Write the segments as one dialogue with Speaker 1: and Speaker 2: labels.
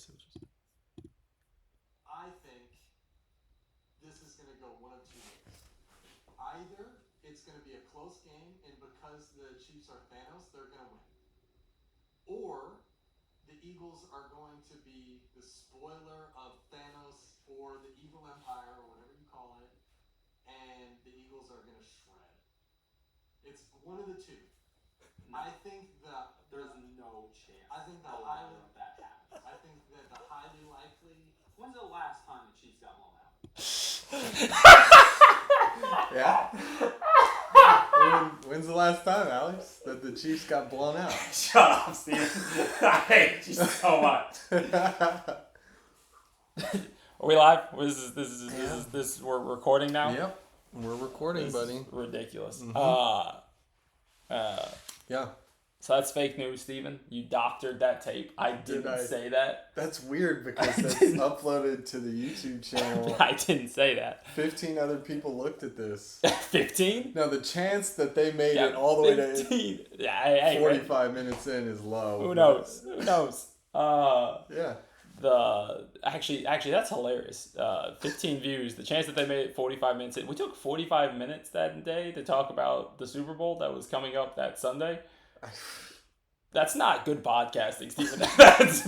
Speaker 1: hilarious.
Speaker 2: I think this is going to go one of two ways. Either it's going to be a close game, and because the Chiefs are Thanos, they're going to win. Or the Eagles are going to be the spoiler of Thanos or the Evil Empire or whatever you call it, and the Eagles are going to shred. It's one of the two. No. I think
Speaker 1: there's no chance.
Speaker 2: I think
Speaker 1: that happens.
Speaker 2: I think that the highly likely.
Speaker 1: When's the last time the Chiefs got blown out?
Speaker 3: Yeah. When's the last time, Alex, that the Chiefs got blown out?
Speaker 1: Shut up, Steven. I hate you so much. Are we live? This we're recording now?
Speaker 3: Yep. We're recording, buddy.
Speaker 1: Ridiculous.
Speaker 3: Mm-hmm. Yeah.
Speaker 1: So that's fake news, Steven. You doctored that tape. I didn't say that.
Speaker 3: That's weird because that's uploaded to the YouTube channel.
Speaker 1: I didn't say that.
Speaker 3: 15 other people looked at this.
Speaker 1: 15?
Speaker 3: No, the chance that they made it all the
Speaker 1: 15.
Speaker 3: way to 45 minutes in is low.
Speaker 1: Who knows?
Speaker 3: Yeah.
Speaker 1: Actually, that's hilarious. 15 views. The chance that they made it 45 minutes in. We took 45 minutes that day to talk about the Super Bowl that was coming up that Sunday. That's not good podcasting, Stephen.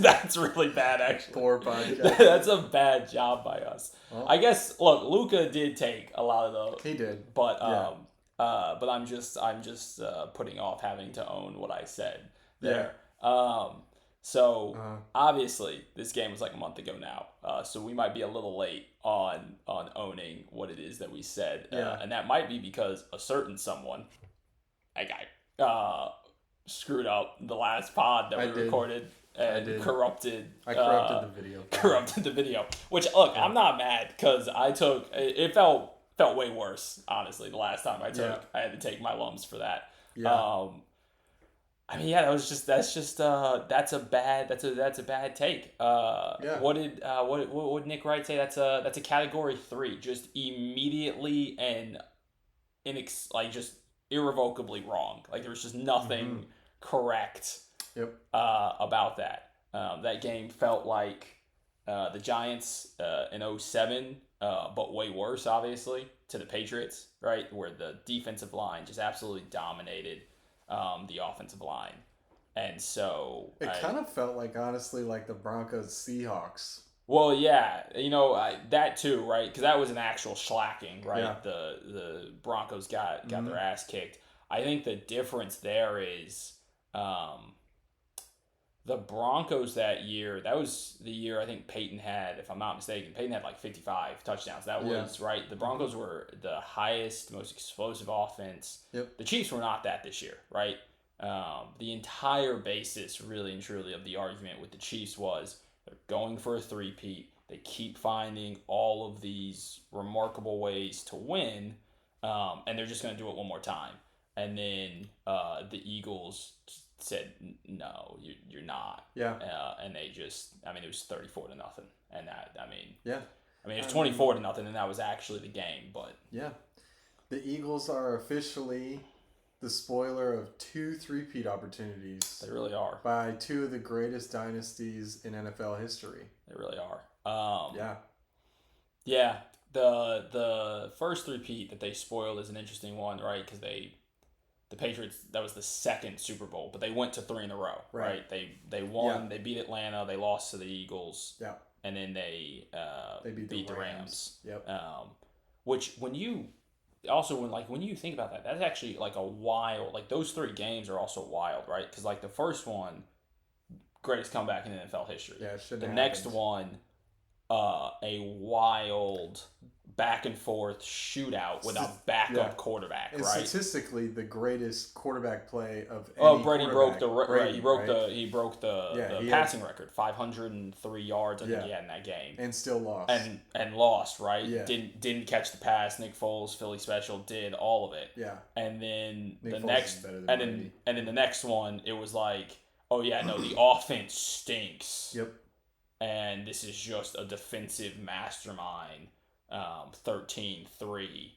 Speaker 1: That's really bad, actually.
Speaker 3: Poor podcasting.
Speaker 1: That's a bad job by us.
Speaker 3: Well,
Speaker 1: I guess. Look, Luka did take a lot of the.
Speaker 3: He did,
Speaker 1: but I'm just putting off having to own what I said there.
Speaker 3: Yeah.
Speaker 1: Obviously this game was like a month ago now. So we might be a little late on owning what it is that we said. And that might be because a certain someone, a guy, screwed up the last pod that we recorded and corrupted.
Speaker 3: I corrupted the video.
Speaker 1: Corrupted the video. Which, look, I'm not mad because it felt way worse, honestly, the last time I had to take my lumps for that.
Speaker 3: Yeah.
Speaker 1: That's a bad take. What did Nick Wright say? That's a category 3, just immediately and just irrevocably wrong. Like there was just nothing correct about that. That game felt like the Giants in 2007, but way worse, obviously, to the Patriots, right? Where the defensive line just absolutely dominated the offensive line. And so
Speaker 3: it kind of felt like, honestly, like the Broncos Seahawks.
Speaker 1: Well, yeah, that too, right? Because that was an actual shellacking, right?
Speaker 3: Yeah.
Speaker 1: The Broncos got their ass kicked. I think the difference there is the Broncos that year, that was the year I think Peyton had, if I'm not mistaken, Peyton had like 55 touchdowns. That was, right? The Broncos were the highest, most explosive offense.
Speaker 3: Yep.
Speaker 1: The Chiefs were not that this year, right? The entire basis, really and truly, of the argument with the Chiefs was they're going for a three-peat. They keep finding all of these remarkable ways to win, and they're just going to do it one more time. And then the Eagles said, no, you're not.
Speaker 3: Yeah.
Speaker 1: And they just, it was 34-0. And that,
Speaker 3: yeah.
Speaker 1: It was 24-0, and that was actually the game. But
Speaker 3: yeah. The Eagles are officially the spoiler of 2 three-peat opportunities.
Speaker 1: They really are.
Speaker 3: By 2 of the greatest dynasties in NFL history.
Speaker 1: They really are.
Speaker 3: Yeah.
Speaker 1: Yeah. The first three-peat that they spoiled is an interesting one, right? Because the Patriots, that was the second Super Bowl, but they went to 3 in a row, right? They won, they beat Atlanta, they lost to the Eagles, and then they beat the Rams.
Speaker 3: Yep.
Speaker 1: Which when you think about that, that's actually like a wild, like those 3 games are also wild, right? Because like the first one, greatest comeback in NFL history.
Speaker 3: Yeah, it shouldn't
Speaker 1: The
Speaker 3: have
Speaker 1: next
Speaker 3: happened.
Speaker 1: one, a wild back and forth shootout with a backup quarterback,
Speaker 3: and
Speaker 1: right?
Speaker 3: Statistically, the greatest quarterback play of any
Speaker 1: Brady broke
Speaker 3: quarterback.
Speaker 1: He broke the passing record, 503 yards, I think he had in that game,
Speaker 3: and still lost.
Speaker 1: And lost, right?
Speaker 3: Yeah.
Speaker 1: Didn't catch the pass. Nick Foles, Philly special, did all of it.
Speaker 3: Yeah.
Speaker 1: And then
Speaker 3: Nick
Speaker 1: the
Speaker 3: Foles
Speaker 1: next,
Speaker 3: is better than
Speaker 1: and
Speaker 3: Brady.
Speaker 1: then the next one, it was like, oh yeah, no, the offense stinks.
Speaker 3: Yep.
Speaker 1: And this is just a defensive mastermind, 13-3.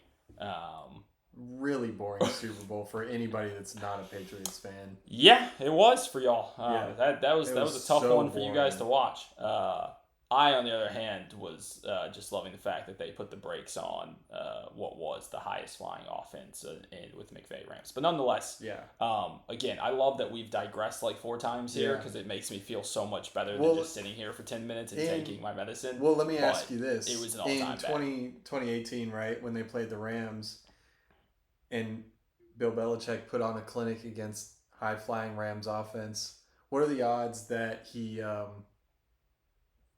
Speaker 3: really boring Super Bowl for anybody that's not a Patriots fan.
Speaker 1: Yeah, it was for y'all. That was a tough
Speaker 3: so
Speaker 1: one for you guys
Speaker 3: boring.
Speaker 1: to watch. I, on the other hand, was just loving the fact that they put the brakes on what was the highest flying offense with McVay Rams. But nonetheless, again, I love that we've digressed like 4 times here because it makes me feel so much better than just sitting here for 10 minutes and taking my medicine.
Speaker 3: Well, let me ask you this.
Speaker 1: It was an all-time
Speaker 3: in 2018, right, when they played the Rams and Bill Belichick put on a clinic against high-flying Rams offense, what are the odds that he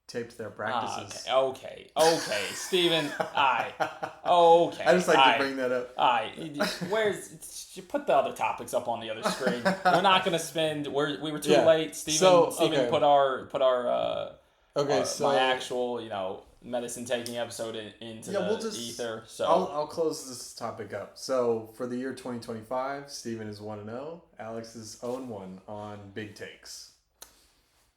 Speaker 3: taped their practices?
Speaker 1: Okay, Steven. Okay.
Speaker 3: I just like to bring that up.
Speaker 1: You put the other topics up on the other screen. We're not gonna spend. We were too late. Steven put our my actual medicine taking episode into the ether. So
Speaker 3: I'll close this topic up. So for the year 2025, Steven is 1-0. Alex is 0-1 on big takes.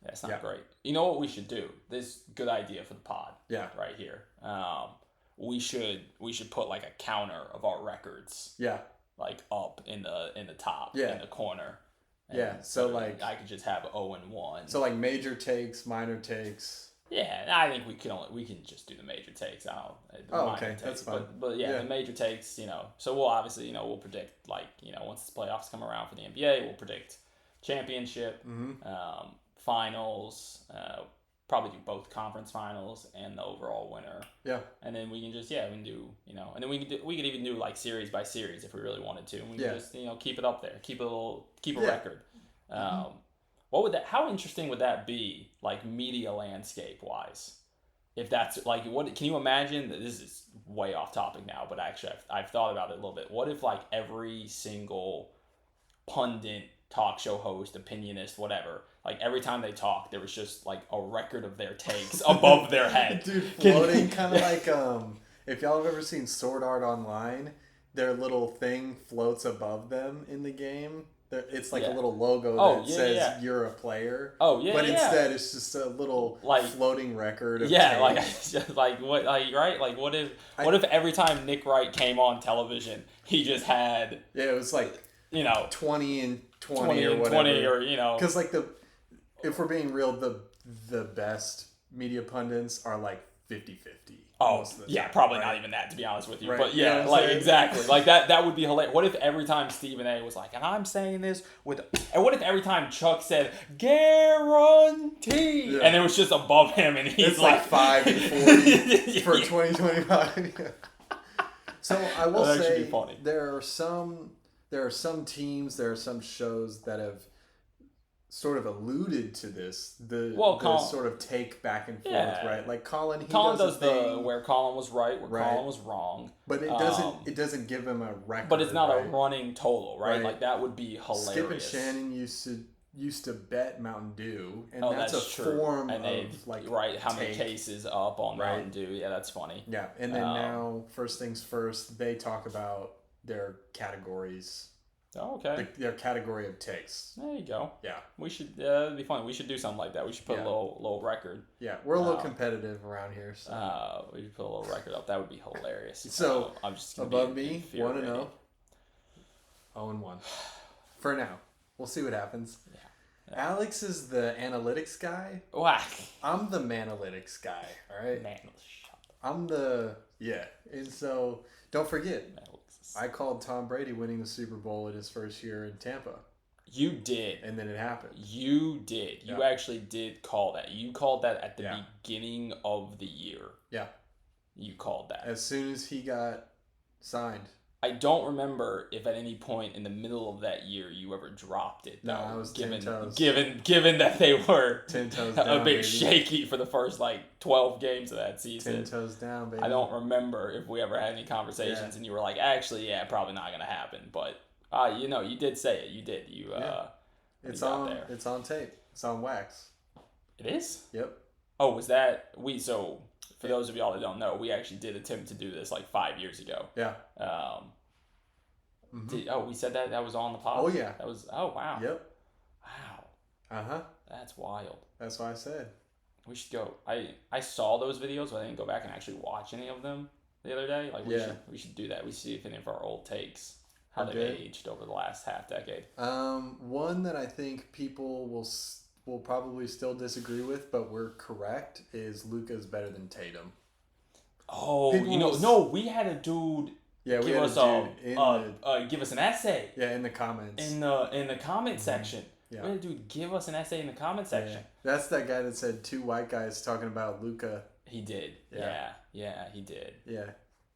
Speaker 1: That's not great. You know what we should do? This good idea for the pod.
Speaker 3: Yeah.
Speaker 1: Right here. We should put like a counter of our records.
Speaker 3: Yeah.
Speaker 1: Like up in the top.
Speaker 3: Yeah.
Speaker 1: In the corner.
Speaker 3: And so like
Speaker 1: I could just have 0-1.
Speaker 3: So like major takes, minor takes.
Speaker 1: Yeah, I think we can just do the major takes.
Speaker 3: Okay, that's fine.
Speaker 1: But the major takes. So we'll obviously we'll predict once the playoffs come around for the NBA, we'll predict championship.
Speaker 3: Mm-hmm.
Speaker 1: Finals, probably do both conference finals and the overall winner.
Speaker 3: Yeah. And
Speaker 1: then we can just we can do and then we could even do like series by series if we really wanted to. And we can just keep it up there, keep a record. How interesting would that be, like media landscape wise? If that's like what can you imagine? This is way off topic now, but actually I've thought about it a little bit. What if like every single pundit, talk show host, opinionist, whatever, like every time they talk, there was just like a record of their takes above their head.
Speaker 3: Dude, floating, kind of like if y'all have ever seen Sword Art Online, their little thing floats above them in the game. It's like a little logo that says you're a player.
Speaker 1: Oh yeah,
Speaker 3: but instead it's just a little floating record of
Speaker 1: takes. like what, like right, like what if every time Nick Wright came on television, he just had
Speaker 3: it was like 20 and 20 or whatever.
Speaker 1: 20 or
Speaker 3: because like if we're being real, the best media pundits are like 50-50.
Speaker 1: Oh, probably not even that, to be honest with you. Right. But exactly. Like that would be hilarious. What if every time Stephen A was like, and I'm saying this and what if every time Chuck said, guarantee, and it was just above him and he's
Speaker 3: like 5 and 40 for 2025. So I will say there are some teams, there are some shows that have sort of alluded to this, the sort of take back and forth, right? Like Colin does
Speaker 1: where Colin was right, Colin was wrong.
Speaker 3: But it doesn't give him a record.
Speaker 1: But it's not a running total, right? Like that would be hilarious.
Speaker 3: Skip and Shannon used to bet Mountain Dew, and that's a form of
Speaker 1: how many cases up on Mountain Dew. Yeah, that's funny.
Speaker 3: Yeah, and then now first things first, they talk about their categories.
Speaker 1: Oh, okay.
Speaker 3: Their category of takes.
Speaker 1: There you go.
Speaker 3: Yeah.
Speaker 1: We should. It'd be fun. We should do something like that. We should put a little record.
Speaker 3: Yeah, we're a little competitive around here. So.
Speaker 1: We should put a little record up. That would be hilarious.
Speaker 3: So
Speaker 1: I'm just
Speaker 3: above me, 1-0. 0-1. For now, we'll see what happens. Yeah. Alex is the analytics guy.
Speaker 1: Whack.
Speaker 3: I'm the manalytics guy. All right.
Speaker 1: Man,
Speaker 3: I'm the and so don't forget. I called Tom Brady winning the Super Bowl in his first year in Tampa.
Speaker 1: You did.
Speaker 3: And then it happened.
Speaker 1: You did. You actually did call that. You called that at the beginning of the year.
Speaker 3: Yeah.
Speaker 1: You called that.
Speaker 3: As soon as he got signed.
Speaker 1: I don't remember if at any point in the middle of that year you ever dropped it.
Speaker 3: No, I was 10 toes.
Speaker 1: Given that they were
Speaker 3: 10 toes down,
Speaker 1: a bit shaky for the first 12 games of that season.
Speaker 3: 10 toes down, baby.
Speaker 1: I don't remember if we ever had any conversations and you were like, actually, probably not going to happen. But you did say it. You did.
Speaker 3: It's on there. It's on tape. It's on wax.
Speaker 1: It is?
Speaker 3: Yep.
Speaker 1: Oh, was that for those of y'all that don't know, we actually did attempt to do this 5 years ago.
Speaker 3: Yeah.
Speaker 1: We said that was on the pod?
Speaker 3: Oh, yeah.
Speaker 1: That was, oh, wow.
Speaker 3: Yep.
Speaker 1: Wow.
Speaker 3: Uh-huh.
Speaker 1: That's wild.
Speaker 3: That's what I said.
Speaker 1: We should go. I saw those videos, but I didn't go back and actually watch any of them. the other day? Like we should do that. We see if any of our old takes how they've aged over the last half decade.
Speaker 3: One that I think people will probably still disagree with, but we're correct, is Luka's better than Tatum.
Speaker 1: Oh, no, we had a dude. Yeah, give us give us an essay.
Speaker 3: Yeah, in the comments.
Speaker 1: In the comment section. Yeah. We had a dude give us an essay in the comment section.
Speaker 3: Yeah. That's that guy that said 2 white guys talking about Luka.
Speaker 1: He did. Yeah, he did.
Speaker 3: Yeah.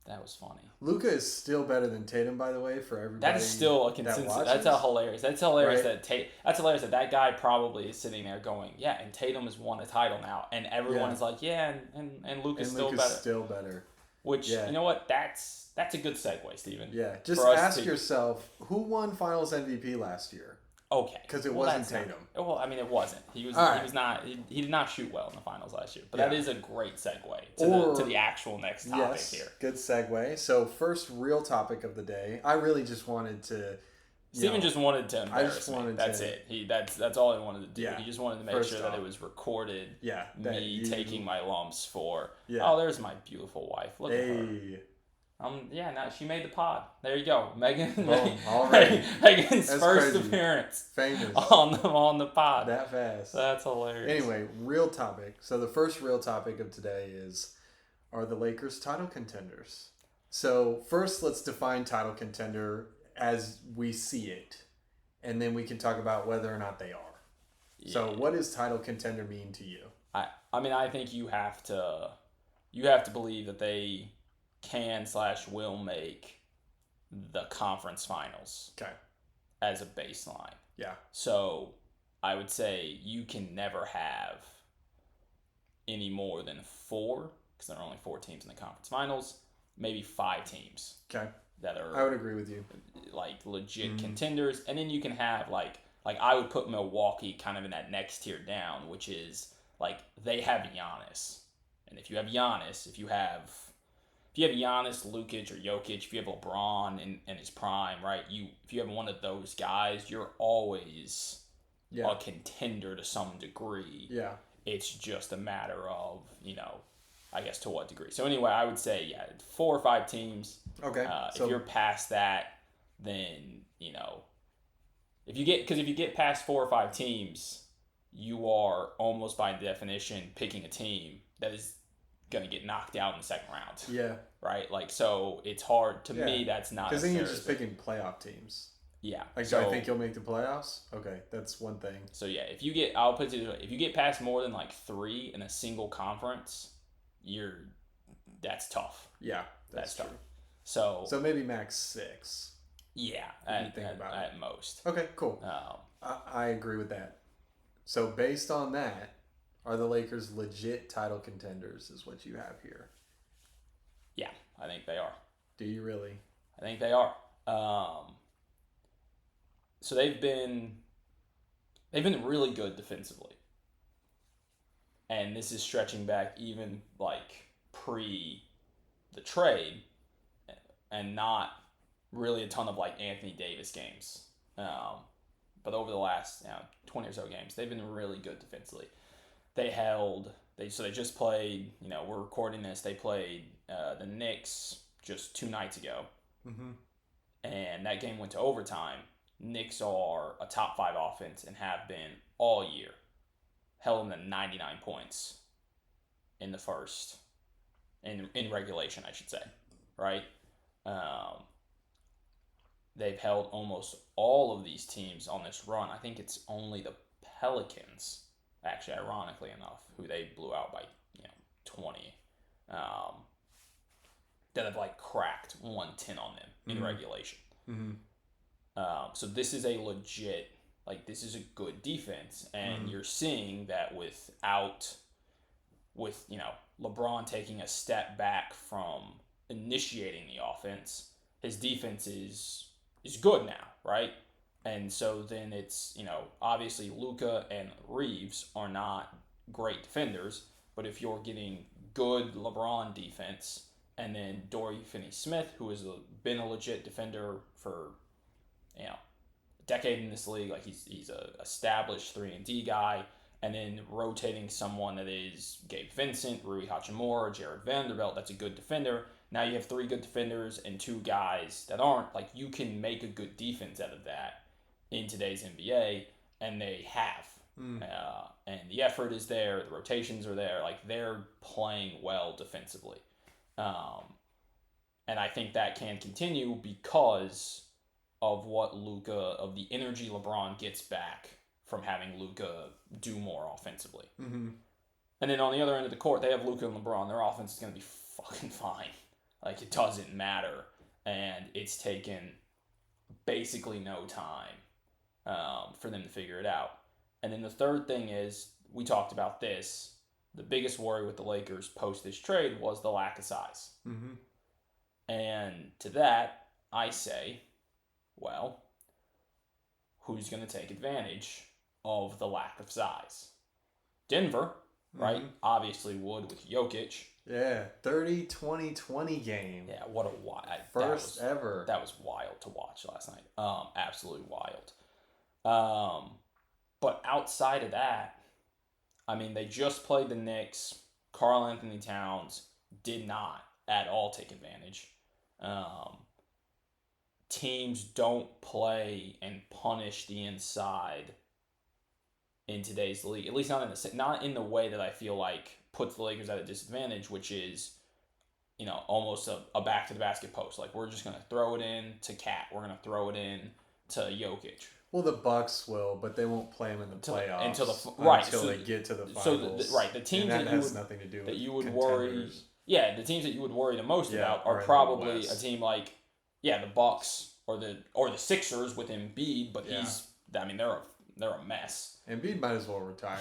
Speaker 1: That was funny.
Speaker 3: Luka is still better than Tatum, by the way, for everybody.
Speaker 1: That is still a consensus. That's hilarious. That's hilarious right? That's hilarious that guy probably is sitting there going, yeah, and Tatum has won a title now, and everyone is like, yeah, and Luka's still better.
Speaker 3: Still better.
Speaker 1: Which you know what? That's a good segue, Steven.
Speaker 3: Yeah. Just ask yourself, who won Finals MVP last year?
Speaker 1: Okay.
Speaker 3: Because it wasn't Tatum.
Speaker 1: I mean, it wasn't. He was not. He did not shoot well in the finals last year. But that is a great segue to the actual next topic here.
Speaker 3: Good segue. So first real topic of the day. I really just wanted to.
Speaker 1: Steven just wanted to embarrass me. That's it. That's all he wanted to do. Yeah. He just wanted to make sure that it was recorded.
Speaker 3: Yeah.
Speaker 1: Me taking my lumps for. Yeah. Oh, there's my beautiful wife. Look at her. Now she made the pod. There you go, Megan. Megan's first appearance,
Speaker 3: famous
Speaker 1: on the pod.
Speaker 3: That fast.
Speaker 1: That's hilarious.
Speaker 3: Anyway, real topic. So the first real topic of today is, are the Lakers title contenders? So first, let's define title contender as we see it, and then we can talk about whether or not they are. Yeah. So what does title contender mean to you?
Speaker 1: I mean, I think you have to believe that they can/will make the conference finals.
Speaker 3: Okay.
Speaker 1: As a baseline.
Speaker 3: Yeah.
Speaker 1: So I would say you can never have any more than 4, because there are only 4 teams in the conference finals, maybe 5 teams.
Speaker 3: Okay.
Speaker 1: That are,
Speaker 3: I would agree with you.
Speaker 1: Like legit contenders, and then you can have like I would put Milwaukee kind of in that next tier down, which is like they have Giannis, and if you have Giannis, if you have Giannis, Lukic, or Jokic, if you have LeBron in his prime, right? If you have one of those guys, you're always a contender to some degree.
Speaker 3: Yeah.
Speaker 1: It's just a matter of, I guess to what degree. So anyway, I would say 4 or 5 teams.
Speaker 3: Okay.
Speaker 1: If you're past that, then if you get past 4 or 5 teams, you are almost by definition picking a team that is going to get knocked out in the second round.
Speaker 3: Yeah.
Speaker 1: Right? Like, so it's hard. To me, that's not...
Speaker 3: Because then you're just picking playoff teams.
Speaker 1: Yeah.
Speaker 3: Like, do I think you'll make the playoffs? Okay, that's one thing.
Speaker 1: So, yeah, I'll put it this way. If you get past more than, 3 in a single conference, that's tough.
Speaker 3: Yeah, that's true.
Speaker 1: Tough. So
Speaker 3: maybe max 6.
Speaker 1: Yeah, at most.
Speaker 3: Okay, cool. I agree with that. So, based on that, are the Lakers legit title contenders is what you have here?
Speaker 1: Yeah, I think they are.
Speaker 3: Do you really?
Speaker 1: I think they are. So they've been really good defensively. And this is stretching back even pre the trade and not really a ton of Anthony Davis games. But over the last 20 or so games, they've been really good defensively. They just played, we're recording this, they played the Knicks just 2 nights ago.
Speaker 3: Mm-hmm.
Speaker 1: And that game went to overtime. Knicks are a top 5 offense and have been all year. Held them to 99 points in the first, in regulation, I should say, right? They've held almost all of these teams on this run. I think it's only the Pelicans, actually, ironically enough, who they blew out by 20, that have cracked 110 on them in regulation.
Speaker 3: Mm-hmm.
Speaker 1: So this is a legit, this is a good defense, and you're seeing that with LeBron taking a step back from initiating the offense, his defense is good now, right? And so then it's, obviously Luka and Reeves are not great defenders, but if you're getting good LeBron defense, and then Dorian Finney-Smith, who has been a legit defender for, a decade in this league, he's a established 3-and-D guy, and then rotating someone that is Gabe Vincent, Rui Hachimura, Jared Vanderbilt, that's a good defender, Now you have 3 good defenders and 2 guys that aren't. Like, you can make a good defense out of that in today's NBA, and they have. And the effort is there. The rotations are there. Like, they're playing well defensively. And I think that can continue because of of the energy LeBron gets back from having Luka do more offensively.
Speaker 3: Mm-hmm.
Speaker 1: And then on the other end of the court, they have Luka and LeBron. Their offense is going to be fucking fine. Like, it doesn't matter. And it's taken basically no time for them to figure it out. And then the third thing is, we talked about this, the biggest worry with the Lakers post this trade was the lack of size.
Speaker 3: Mm-hmm.
Speaker 1: And to that, I say, well, who's going to take advantage of the lack of size? Denver, right? Mm-hmm. Obviously would with Jokic.
Speaker 3: Yeah, 30-20-20 game.
Speaker 1: Yeah, what a wild.
Speaker 3: First ever.
Speaker 1: That was wild to watch last night. Absolutely wild. But outside of that, I mean, they just played the Knicks. Karl Anthony Towns did not at all take advantage. Teams don't play and punish the inside in today's league. At least not in the way that I feel like puts the Lakers at a disadvantage, which is, almost a back to the basket post. Like, we're just gonna throw it in to Cat. We're gonna throw it in to Jokic.
Speaker 3: Well, the Bucks will, but they won't play them in the playoffs
Speaker 1: until
Speaker 3: they get to the finals.
Speaker 1: So the teams that
Speaker 3: has nothing to do with
Speaker 1: you would
Speaker 3: contenders.
Speaker 1: worry. Yeah, the teams that you would worry the most about are probably a team like the Bucks or the Sixers with Embiid, but they're a mess.
Speaker 3: Embiid might as well retire.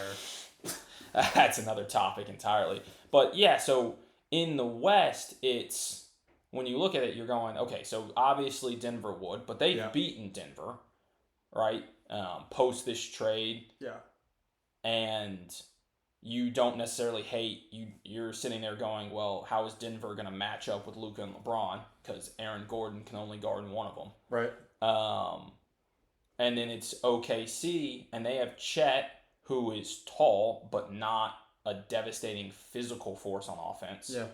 Speaker 1: That's another topic entirely. But yeah, so in the West, it's when you look at it, you're going, okay, so obviously Denver would, but they've beaten Denver, right? Post this trade.
Speaker 3: Yeah.
Speaker 1: And you don't necessarily hate, you're sitting there going, well, how is Denver going to match up with Luka and LeBron? Because Aaron Gordon can only guard one of them.
Speaker 3: Right.
Speaker 1: And then it's OKC, and they have Chet, who is tall, but not a devastating physical force on offense.
Speaker 3: Yeah.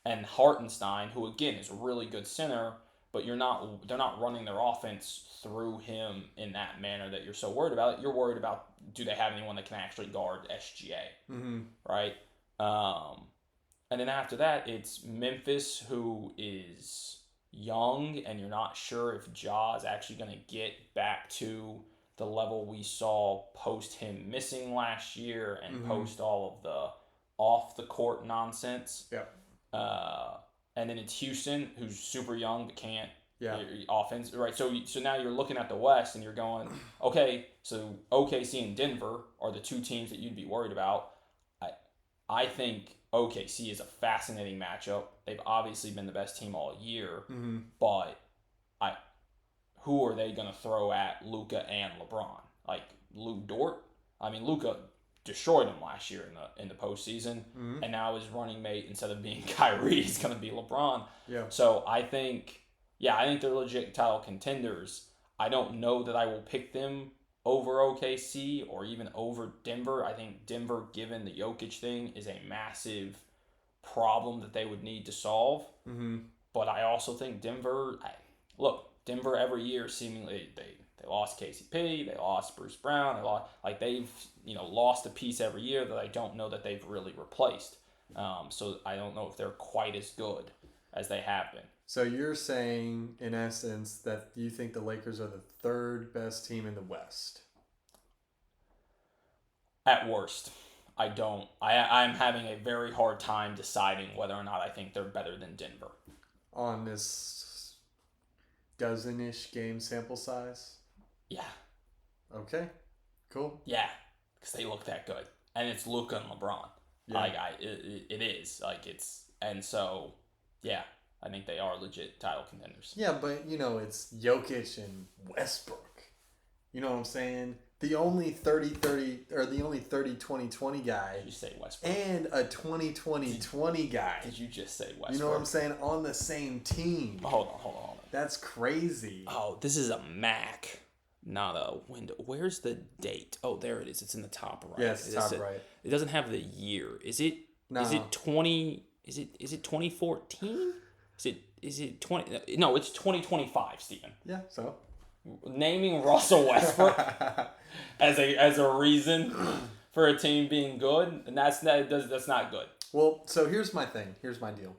Speaker 1: And Hartenstein, who again is a really good center, but they're not running their offense through him in that manner that you're so worried about. You're worried about, do they have anyone that can actually guard SGA,
Speaker 3: mm-hmm.
Speaker 1: right? And then after that, it's Memphis, who is young, and you're not sure if Ja is actually going to get back to the level we saw post him missing last year and
Speaker 3: mm-hmm.
Speaker 1: post all of the off-the-court nonsense.
Speaker 3: Yeah.
Speaker 1: And then it's Houston, who's super young but can't offense, right? So now you're looking at the West and you're going, okay, so OKC and Denver are the two teams that you'd be worried about. I think OKC is a fascinating matchup. They've obviously been the best team all year,
Speaker 3: mm-hmm.
Speaker 1: but who are they going to throw at Luka and LeBron? Like Lou Dort? I mean, Luka destroyed him last year in the postseason,
Speaker 3: mm-hmm.
Speaker 1: and now his running mate, instead of being Kyrie, is going to be LeBron.
Speaker 3: Yeah.
Speaker 1: So I think they're legit title contenders. I don't know that I will pick them over OKC or even over Denver. I think Denver, given the Jokic thing, is a massive problem that they would need to solve.
Speaker 3: Mm-hmm.
Speaker 1: But I also think Denver every year seemingly they lost KCP, they lost Bruce Brown, they've lost a piece every year that I don't know that they've really replaced. So I don't know if they're quite as good as they have been.
Speaker 3: So you're saying, in essence, that you think the Lakers are the third best team in the West?
Speaker 1: At worst. I don't. I'm having a very hard time deciding whether or not I think they're better than Denver.
Speaker 3: On this dozen-ish game sample size?
Speaker 1: Yeah.
Speaker 3: Okay. Cool.
Speaker 1: Yeah. Because they look that good. And it's Luka and LeBron. Yeah. It is. And so, yeah. I think they are legit title contenders.
Speaker 3: Yeah, but, it's Jokic and Westbrook. You know what I'm saying? The only 30-30 or the only 30-20-20 guy.
Speaker 1: Did you say Westbrook?
Speaker 3: And a 20-20-20 guy.
Speaker 1: Did you just say Westbrook?
Speaker 3: You know what I'm saying? On the same team.
Speaker 1: Hold on.
Speaker 3: That's crazy.
Speaker 1: Oh, this is a Mac, not a window. Where's the date? Oh, there it is. It's in the top right.
Speaker 3: Yes, top right.
Speaker 1: It doesn't have the year. Is it?
Speaker 3: No.
Speaker 1: Is it 20? Is it 2014? Is it 20? No, it's 2025, Steven.
Speaker 3: Yeah, so
Speaker 1: naming Russell Westbrook as a reason for a team being good, and that's not good.
Speaker 3: Well, so here's my thing. Here's my deal.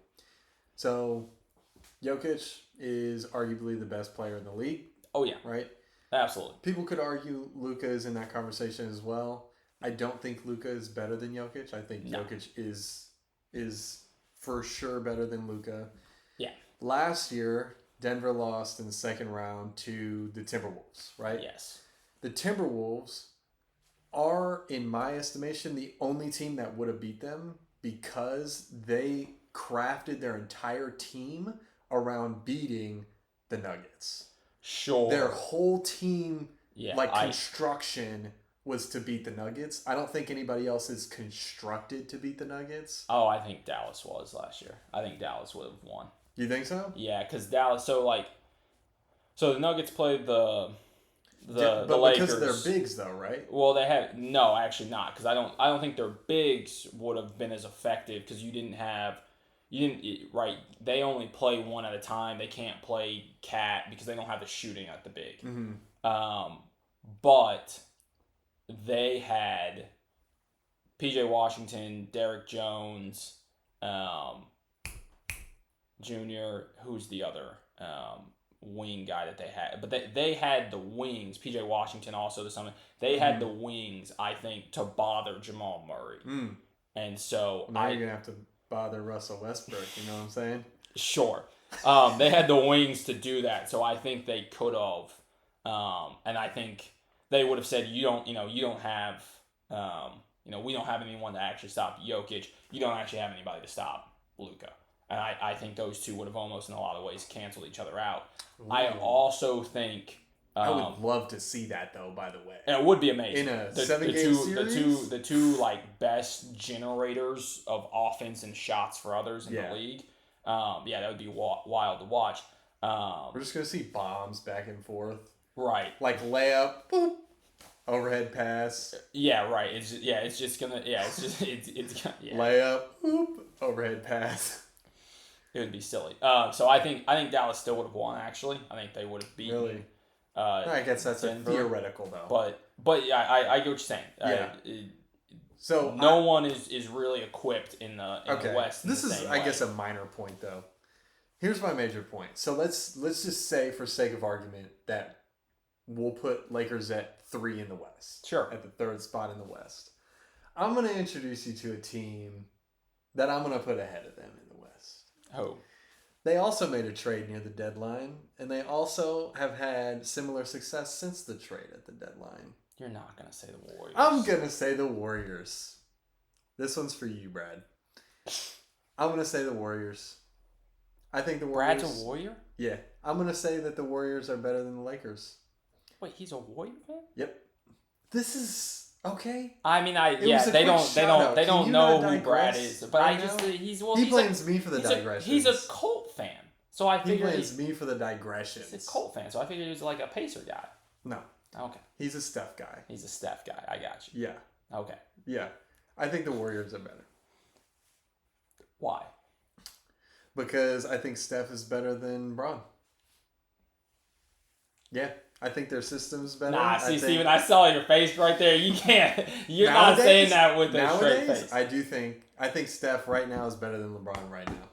Speaker 3: So, Jokic is arguably the best player in the league.
Speaker 1: Oh yeah,
Speaker 3: right.
Speaker 1: Absolutely.
Speaker 3: People could argue Luka is in that conversation as well. I don't think Luka is better than Jokic. I think Jokic is for sure better than Luka.
Speaker 1: Yeah.
Speaker 3: Last year, Denver lost in the second round to the Timberwolves, right?
Speaker 1: Yes.
Speaker 3: The Timberwolves are, in my estimation, the only team that would have beat them because they crafted their entire team around beating the Nuggets.
Speaker 1: Sure.
Speaker 3: Their whole team, construction was to beat the Nuggets. I don't think anybody else is constructed to beat the Nuggets.
Speaker 1: Oh, I think Dallas was last year. I think Dallas would have won.
Speaker 3: You think so?
Speaker 1: Yeah, because Dallas. So the Nuggets played the
Speaker 3: but
Speaker 1: Lakers.
Speaker 3: Because they're bigs, though, right?
Speaker 1: Well, they had actually not, because I don't think their bigs would have been as effective because they only play one at a time. They can't play cat because they don't have the shooting at the big.
Speaker 3: Mm-hmm.
Speaker 1: But they had PJ Washington, Derek Jones, Junior. Who's the other wing guy that they had? But they had the wings. PJ Washington also to some. They had the wings, I think, to bother Jamal Murray.
Speaker 3: Mm.
Speaker 1: And so
Speaker 3: now you're gonna have to bother Russell Westbrook. You know what I'm saying?
Speaker 1: Sure. They had the wings to do that, so I think they could have. And I think they would have said, we don't have anyone to actually stop Jokic. You don't actually have anybody to stop Luka. And I think those two would have almost in a lot of ways canceled each other out. Ooh. I also think
Speaker 3: I would love to see that though, by the way.
Speaker 1: And it would be amazing.
Speaker 3: In a 7-game series?
Speaker 1: The two best generators of offense and shots for others in the league. That would be wild to watch.
Speaker 3: We're just gonna see bombs back and forth.
Speaker 1: Right.
Speaker 3: Like layup, boop, overhead pass.
Speaker 1: Yeah, right. It's gonna
Speaker 3: layup, boop, overhead pass.
Speaker 1: It would be silly. So I think Dallas still would have won. Actually, I think they would have beaten.
Speaker 3: Really? I guess that's Denver. A theoretical though.
Speaker 1: But yeah, I get what you're saying.
Speaker 3: Yeah.
Speaker 1: So no one is really equipped in the West.
Speaker 3: This is, I guess, a minor point though. Here's my major point. So let's just say, for sake of argument, that we'll put Lakers at 3 in the West.
Speaker 1: Sure.
Speaker 3: At the 3rd spot in the West. I'm going to introduce you to a team that I'm going to put ahead of them in the West.
Speaker 1: Oh.
Speaker 3: They also made a trade near the deadline, and they also have had similar success since the trade at the deadline.
Speaker 1: You're not going to say the Warriors.
Speaker 3: I'm going to say the Warriors. This one's for you, Brad. I'm going to say the Warriors. I think the Warriors...
Speaker 1: Brad's a Warrior?
Speaker 3: Yeah. I'm going to say that the Warriors are better than the Lakers.
Speaker 1: Wait, he's a Warrior fan?
Speaker 3: Yep. This is... Okay.
Speaker 1: I mean, they don't know who Brad is, but
Speaker 3: right he blames me for the digressions.
Speaker 1: He's a Colt fan, so I figured
Speaker 3: he blames me for the digressions.
Speaker 1: He's a Colt fan, so I figured he was like a Pacer guy.
Speaker 3: No.
Speaker 1: Okay.
Speaker 3: He's a Steph guy.
Speaker 1: He's a Steph guy. I got you.
Speaker 3: Yeah.
Speaker 1: Okay.
Speaker 3: Yeah, I think the Warriors are better.
Speaker 1: Why?
Speaker 3: Because I think Steph is better than Bron. Yeah. I think their system's better.
Speaker 1: Nah, Steven, I saw your face right there. You can't. You're not saying that with a straight face.
Speaker 3: I think Steph right now is better than LeBron right now.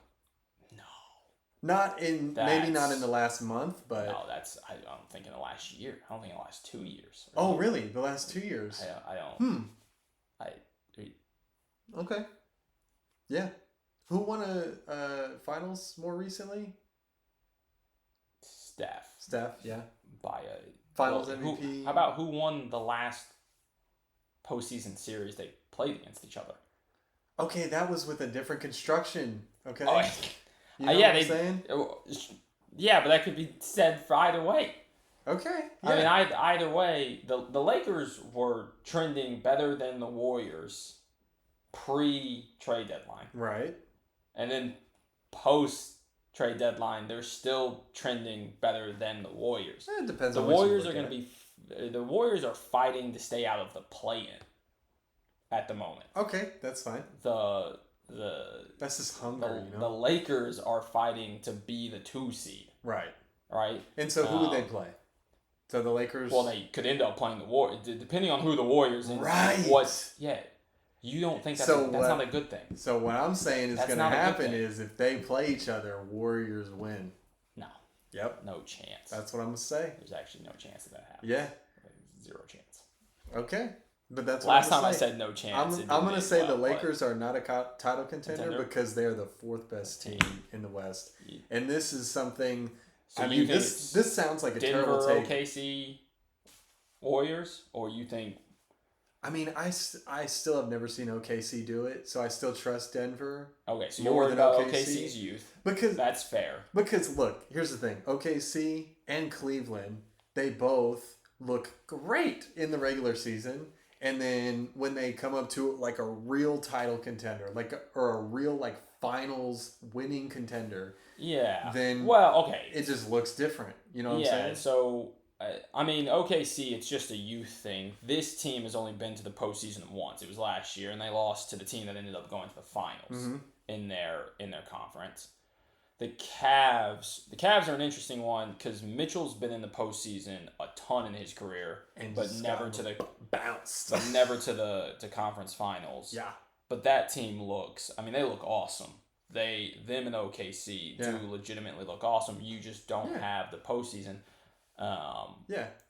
Speaker 3: No. Maybe not in the last month, but...
Speaker 1: No, I don't think in the last year. I don't think in the last 2 years.
Speaker 3: Oh, really? The last 2 years?
Speaker 1: I don't.
Speaker 3: Okay. Yeah. Who won a finals more recently? Steph, yeah.
Speaker 1: By
Speaker 3: finals MVP.
Speaker 1: How about who won the last postseason series they played against each other?
Speaker 3: Okay, that was with a different construction. Okay.
Speaker 1: Oh,
Speaker 3: you know what I'm saying?
Speaker 1: Yeah, but that could be said for either way.
Speaker 3: Okay. Yeah.
Speaker 1: I mean, either way, the Lakers were trending better than the Warriors pre-trade deadline.
Speaker 3: Right.
Speaker 1: And then post-trade deadline, they're still trending better than the Warriors.
Speaker 3: It depends
Speaker 1: the
Speaker 3: on
Speaker 1: Warriors are going to be... The Warriors are fighting to stay out of the play-in at the moment.
Speaker 3: Okay, that's fine.
Speaker 1: The
Speaker 3: that's just hunger.
Speaker 1: The Lakers are fighting to be the 2 seed.
Speaker 3: Right.
Speaker 1: Right.
Speaker 3: And so who would they play? So the Lakers.
Speaker 1: Well, they could end up playing the Warriors, depending on who the Warriors.
Speaker 3: Right.
Speaker 1: Yeah. You don't think that's not a good thing.
Speaker 3: So what I'm saying is going to happen is if they play each other, Warriors win.
Speaker 1: No.
Speaker 3: Yep.
Speaker 1: No chance.
Speaker 3: That's what I'm going to say.
Speaker 1: There's actually no chance of that happening.
Speaker 3: Yeah.
Speaker 1: 0 chance.
Speaker 3: Okay. But that's
Speaker 1: what last time I said no chance.
Speaker 3: I'm going to say the Lakers are not a title contender because they're the 4th best team in the West. And this is something. So I mean, this sounds like a terrible take.
Speaker 1: OKC, Warriors, or you think?
Speaker 3: I mean, I still have never seen OKC do it, so I still trust Denver.
Speaker 1: Okay, so you're worried about OKC's youth.
Speaker 3: Because
Speaker 1: that's fair.
Speaker 3: Because look, here's the thing: OKC and Cleveland, they both look great in the regular season, and then when they come up to like a real title contender, or a real finals winning contender, then it just looks different. You know what I'm saying?
Speaker 1: Yeah. So I mean, OKC, it's just a youth thing. This team has only been to the postseason once. It was last year, and they lost to the team that ended up going to the finals in their conference. The Cavs are an interesting one because Mitchell's been in the postseason a ton in his career, but never to the
Speaker 3: bounce,
Speaker 1: but never to the conference finals.
Speaker 3: Yeah.
Speaker 1: But that team they look awesome. Them and OKC do legitimately look awesome. You just don't have the postseason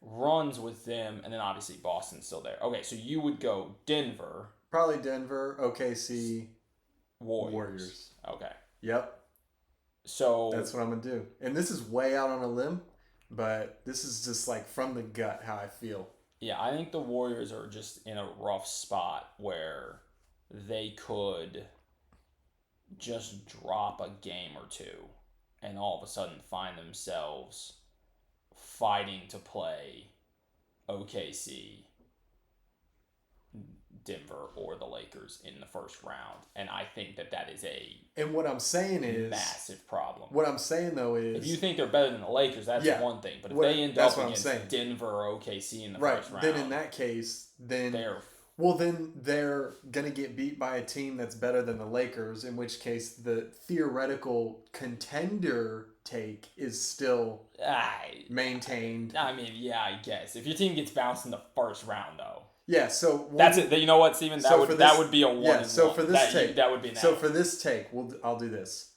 Speaker 1: runs with them, and then obviously Boston's still there. Okay, so you would go Denver.
Speaker 3: Probably Denver, OKC,
Speaker 1: Warriors. Okay.
Speaker 3: Yep.
Speaker 1: So
Speaker 3: that's what I'm gonna do. And this is way out on a limb, but this is just from the gut how I feel.
Speaker 1: Yeah, I think the Warriors are just in a rough spot where they could just drop a game or two and all of a sudden find themselves fighting to play OKC, Denver, or the Lakers in the first round. And I think that is
Speaker 3: and what I'm saying is
Speaker 1: massive problem.
Speaker 3: What I'm saying though is
Speaker 1: if you think they're better than the Lakers, that's one thing. But if they end up against Denver or OKC in the first round,
Speaker 3: then in that case, then they're gonna get beat by a team that's better than the Lakers, in which case the theoretical contender take is still maintained.
Speaker 1: I mean, yeah, I guess. If your team gets bounced in the first round though.
Speaker 3: Yeah, so
Speaker 1: that's it. You know what, Steven? That would be a 1-1.
Speaker 3: Yeah, so for this take,
Speaker 1: that would be.
Speaker 3: So for this take, I'll do this.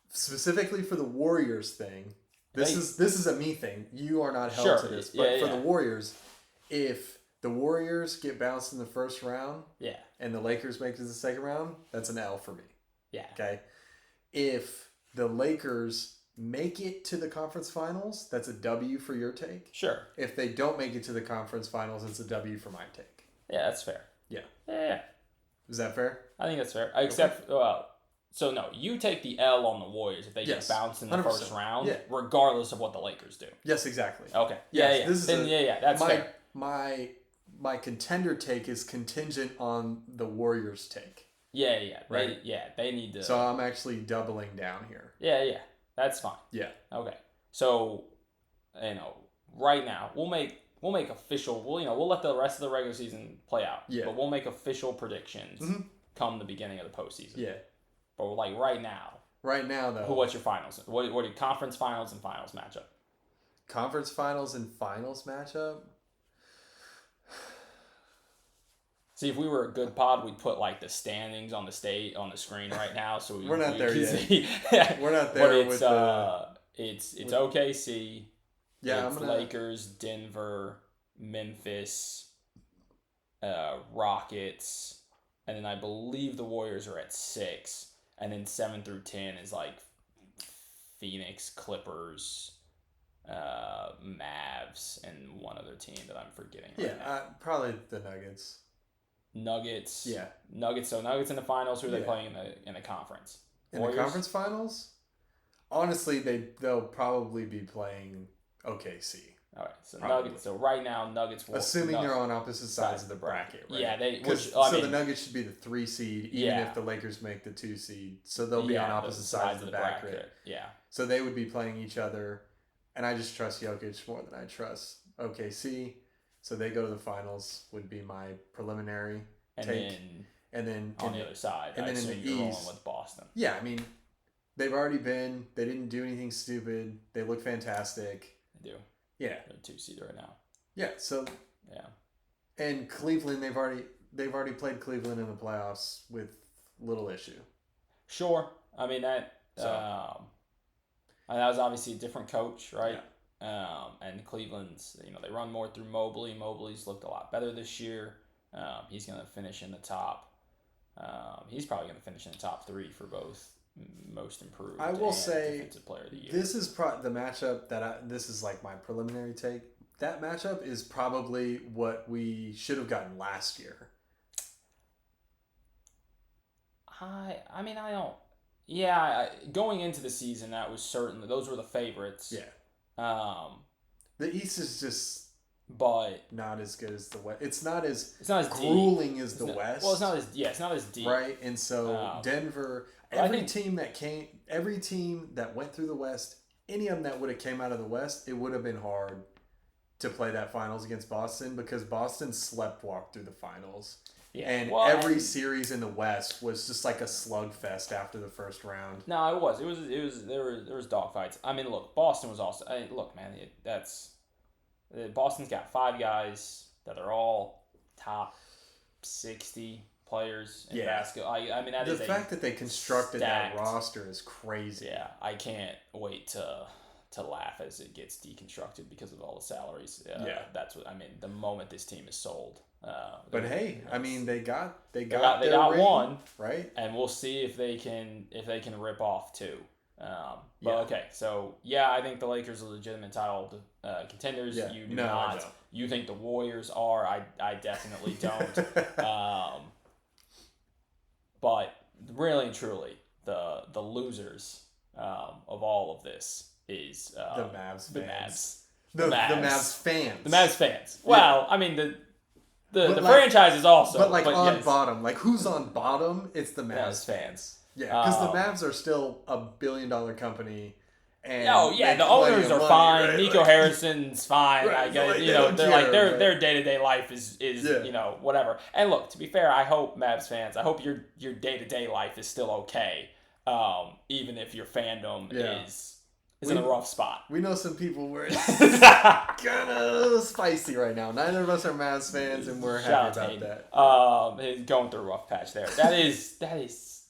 Speaker 3: Specifically for the Warriors thing, this is a me thing. You are not held to this, but for the Warriors, if the Warriors get bounced in the first round, and the Lakers make it to the second round, that's an L for me.
Speaker 1: Yeah.
Speaker 3: Okay. If the Lakers make it to the conference finals, that's a W for your take.
Speaker 1: Sure.
Speaker 3: If they don't make it to the conference finals, it's a W for my take.
Speaker 1: Yeah, that's fair.
Speaker 3: Yeah.
Speaker 1: Yeah.
Speaker 3: Is that fair?
Speaker 1: I think that's fair. Except, so no, you take the L on the Warriors if they get bounced in the 100%. First round, regardless of what the Lakers do.
Speaker 3: Yes, exactly.
Speaker 1: Okay.
Speaker 3: Yes,
Speaker 1: that's fair.
Speaker 3: My contender take is contingent on the Warriors take.
Speaker 1: Yeah.
Speaker 3: Right?
Speaker 1: They need to.
Speaker 3: So I'm actually doubling down here.
Speaker 1: Yeah. That's fine.
Speaker 3: Yeah.
Speaker 1: Okay. So, right now we'll make official. We'll let the rest of the regular season play out.
Speaker 3: Yeah.
Speaker 1: But we'll make official predictions come the beginning of the postseason.
Speaker 3: Yeah.
Speaker 1: But right now.
Speaker 3: Right now, though.
Speaker 1: What's your finals? What are conference finals and finals matchup?
Speaker 3: Conference finals and finals matchup.
Speaker 1: See, if we were a good pod, we'd put the standings on the screen right now. So
Speaker 3: we're not there yet. We're not
Speaker 1: there. But it's OKC.
Speaker 3: Yeah,
Speaker 1: it's Lakers, Denver, Memphis, Rockets, and then I believe the Warriors are at 6, and then 7 through 10 is Phoenix, Clippers, Mavs, and one other team that I'm forgetting.
Speaker 3: Probably the Nuggets.
Speaker 1: Nuggets.
Speaker 3: Yeah.
Speaker 1: Nuggets. So Nuggets in the finals. Who are they playing in the conference?
Speaker 3: Warriors? The conference finals? Honestly, they'll probably be playing OKC.
Speaker 1: All right. So Nuggets. So right now, Nuggets.
Speaker 3: Assuming they're on opposite sides of the bracket, right?
Speaker 1: Yeah.
Speaker 3: The Nuggets should be the 3 seed, even if the Lakers make the 2 seed. So they'll be on opposite sides of the bracket.
Speaker 1: Yeah.
Speaker 3: So they would be playing each other, and I just trust Jokic more than I trust OKC. So they go to the finals would be my preliminary take. and then
Speaker 1: on the other side.
Speaker 3: And then in the
Speaker 1: you're
Speaker 3: East,
Speaker 1: rolling with Boston.
Speaker 3: Yeah, I mean, they've already been. They didn't do anything stupid. They look fantastic.
Speaker 1: They do.
Speaker 3: Yeah,
Speaker 1: they're 2 seed right now.
Speaker 3: Yeah, so
Speaker 1: yeah,
Speaker 3: and Cleveland, they've already played Cleveland in the playoffs with little issue.
Speaker 1: Sure, I mean that. And that was obviously a different coach, right? Yeah. And Cleveland's, they run more through Mobley. Mobley's looked a lot better this year. He's going to finish in the top. He's probably going to finish in the top 3 for both most improved.
Speaker 3: I will say
Speaker 1: defensive player of the year.
Speaker 3: This is the matchup this is like my preliminary take. That matchup is probably what we should have gotten last year.
Speaker 1: I mean, I don't. Yeah, going into the season, that was certainly those were the favorites.
Speaker 3: Yeah. The East is just,
Speaker 1: but
Speaker 3: not as good as the West. It's not as
Speaker 1: grueling
Speaker 3: deep
Speaker 1: as
Speaker 3: the West.
Speaker 1: Well, it's not as deep,
Speaker 3: right? And so Denver, every team that went through the West, any of them that would have came out of the West, it would have been hard to play that finals against Boston because Boston sleptwalked through the finals. Yeah. And every series in the West was just like a slugfest after the first round.
Speaker 1: No, it was. There was dogfights. I mean, look, Boston was also. Look, man, Boston's got 5 guys that are all top 60 players in basketball. I mean, that
Speaker 3: the
Speaker 1: is the
Speaker 3: fact that they constructed that roster is crazy.
Speaker 1: Yeah, I can't wait to laugh as it gets deconstructed because of all the salaries. That's what I mean. The moment this team is sold.
Speaker 3: But hey, I mean, they got
Speaker 1: ring, one,
Speaker 3: right?
Speaker 1: And we'll see if they can rip off 2. Okay, so I think the Lakers are legitimate title contenders. Yeah. You do not. You think the Warriors are? I definitely don't. But really and truly, the losers of all of this is
Speaker 3: the Mavs fans.
Speaker 1: The
Speaker 3: Mavs fans.
Speaker 1: The Mavs fans. Well, I mean the franchise is also.
Speaker 3: But on bottom, who's on bottom? It's the Mavs fans. Yeah, because the Mavs are still a $1 billion company. And
Speaker 1: the owners are fine. Right? Nico Harrison's fine.
Speaker 3: Right.
Speaker 1: I guess their day-to-day life is whatever. And look, to be fair, I hope Mavs fans, I hope your day-to-day life is still okay, even if your fandom is in a rough spot.
Speaker 3: We know some people where it's kind of spicy right now. Neither of us are Mavs fans, and we're happy about that.
Speaker 1: He's going through a rough patch there. That is.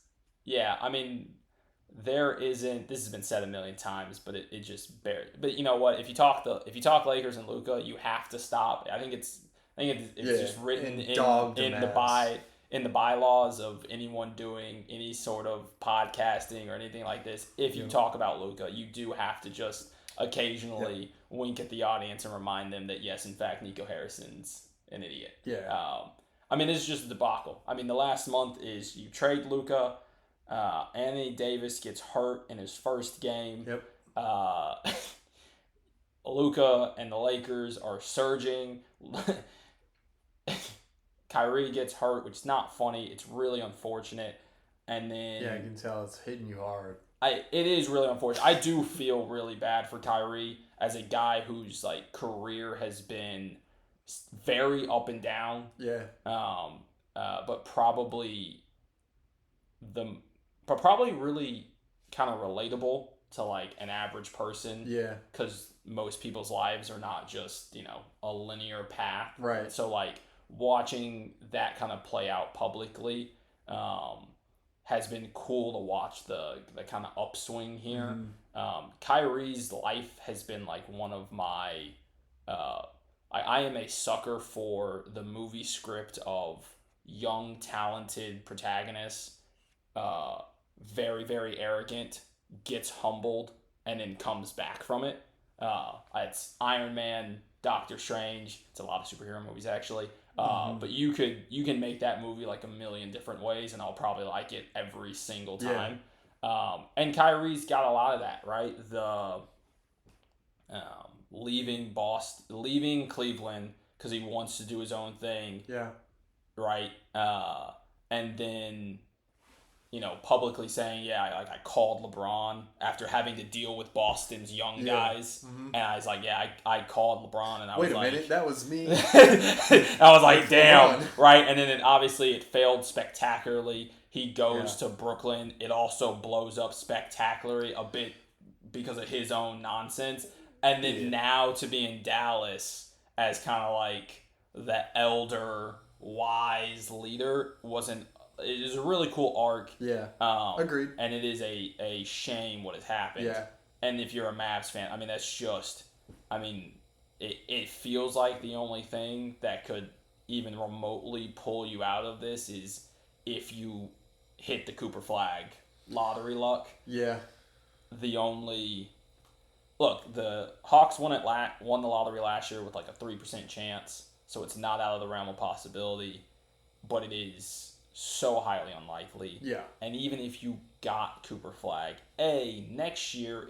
Speaker 1: Yeah, I mean, there isn't. This has been said a million times, but it just barely. But you know what? If you talk Lakers and Luka, you have to stop. I think it's just written in the bylaws of anyone doing any sort of podcasting or anything like this. If you talk about Luka, you do have to just occasionally wink at the audience and remind them that yes, in fact, Nico Harrison's an idiot.
Speaker 3: Yeah.
Speaker 1: I mean, it's just a debacle. I mean, the last month is you trade Luka. Anthony Davis gets hurt in his first game.
Speaker 3: Yep.
Speaker 1: Luka and the Lakers are surging. Kyrie gets hurt, which is not funny. It's really unfortunate. And then
Speaker 3: I can tell it's hitting you hard.
Speaker 1: It is really unfortunate. I do feel really bad for Kyrie as a guy whose career has been very up and down.
Speaker 3: Yeah.
Speaker 1: But probably really kind of relatable to an average person.
Speaker 3: Yeah.
Speaker 1: Because most people's lives are not just a linear path.
Speaker 3: Right.
Speaker 1: So watching that kind of play out publicly has been cool to watch the kind of upswing here. Mm-hmm. Kyrie's life has been one of my I am a sucker for the movie script of young talented protagonists, very very arrogant, gets humbled and then comes back from it. It's Iron Man, Doctor Strange. It's a lot of superhero movies actually. But you can make that movie a million different ways, and I'll probably like it every single time. Yeah. And Kyrie's got a lot of that, right? The leaving Cleveland because he wants to do his own thing.
Speaker 3: Yeah.
Speaker 1: Right. And then publicly saying, I called LeBron after having to deal with Boston's young guys. Mm-hmm. And I was like, I called LeBron, and I was like...
Speaker 3: Wait a minute, that was me.
Speaker 1: I was like, damn, right? And then obviously it failed spectacularly. He goes to Brooklyn. It also blows up spectacularly a bit because of his own nonsense. And then now to be in Dallas as kind of like the elder, wise leader it is a really cool arc.
Speaker 3: Yeah. Agreed.
Speaker 1: And it is a shame what has happened.
Speaker 3: Yeah.
Speaker 1: And if you're a Mavs fan, I mean, that's just, it feels like the only thing that could even remotely pull you out of this is if you hit the Cooper flag lottery luck.
Speaker 3: Yeah.
Speaker 1: Look, the Hawks won the lottery last year with like a 3% chance, so it's not out of the realm of possibility, but it is so highly unlikely.
Speaker 3: Yeah.
Speaker 1: And even if you got Cooper flag, next year